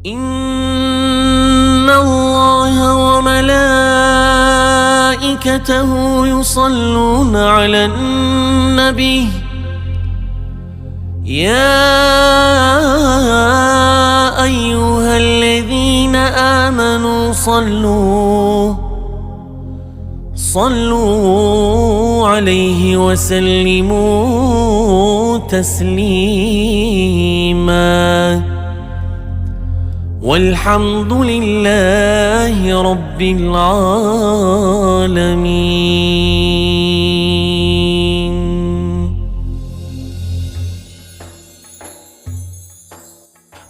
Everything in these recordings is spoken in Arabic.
إن الله وملائكته يصلون على النبي يا أيها الذين آمنوا صلوا عليه وسلموا تسليما والحمد لله رب العالمين.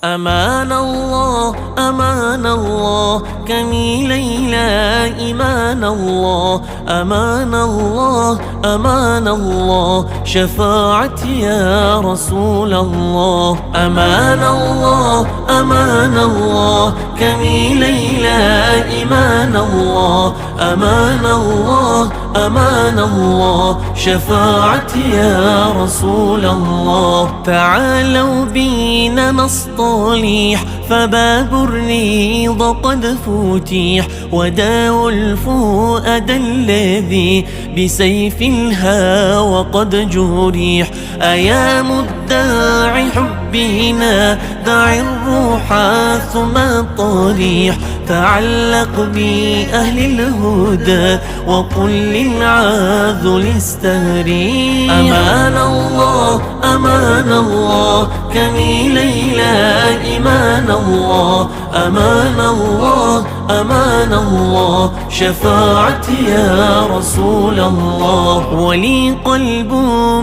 أمان الله أمان الله كمي ليلى إيمان الله أمان الله أمان الله شفاعتي يا رسول الله أمان الله أمان الله كمي ليلى إيمان الله أمان الله أمان الله شفاعتي يا رسول الله. تعالوا بينا نصطلح فباب الرضا قد فتح وداو الفؤاد الذي بسيف الهوى قد جريح. أيا مدعي حبنا دع الروح ثم الطريح تعلق بأهل الهدى وقل للعاذل استريح. أمان الله أمان الله كمي ليلى إيمان الله أمان الله أمان الله شفاعتي يا رسول الله. ولي قلب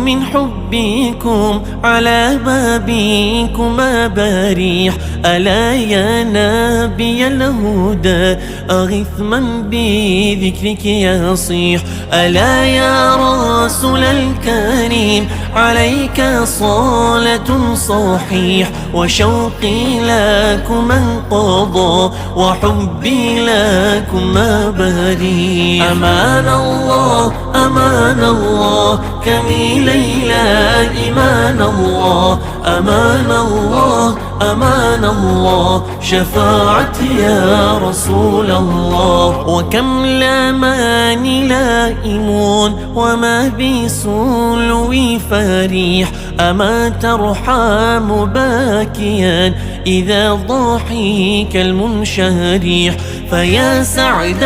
من حبكم على بابكما بريح. ألا يا نبي الهدى أغث من بذكرك يصيح. ألا يا رسول الكريم عليك صلاة صحيح وشوقي لكم انقضى وحبي لكما بريح. أمان الله أمان الله كمي ليلى إيمان الله أمان الله أمان الله شفاعتي يا رسول الله. وكم لاماني لائمون وما بسلوي فريح. أما ترحم باكيا إذا ضحك المنشريح. فيا سعد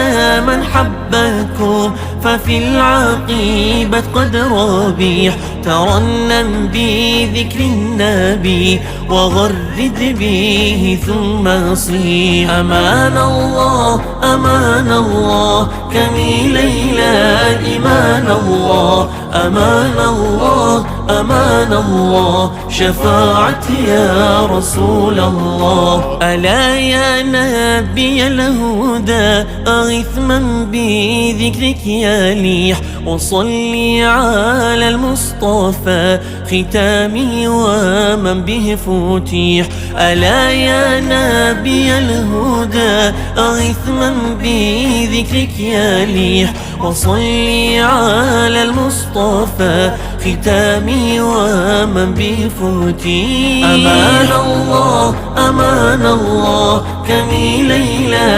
من حبكم ففي العقيبة قد ربيح. ترنم بذكر النبي وغرد به ثم صيح. أمان الله أمان الله كمي ليلى إيمان الله أمان الله أمان الله شفاعتي يا رسول الله. ألا يا نبي الهدى أغث من بذكرك يليح. وصلي على المصطفى ختامي ومن به فتيح. ألا يا نبي الهدى أغث من بذكرك يليح. وصلي على المصطفى ختامي ومن به فتيح. أمان الله أمان الله كمي ليلى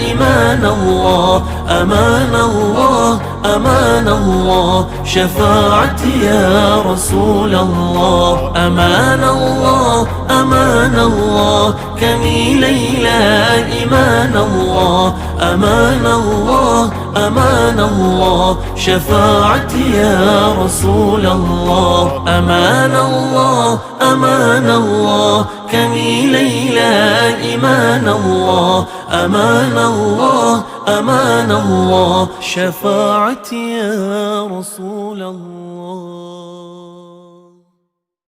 إيمان الله أمان الله أمان الله شفاعتي يا رسول الله. أمان الله أمان الله كمي ليلى إيمان الله أمان الله أمان الله شفاعتي يا رسول الله. أمان الله أمان الله كمي ليلى إيمان الله أمان الله أمان الله شفاعتي يا رسول الله.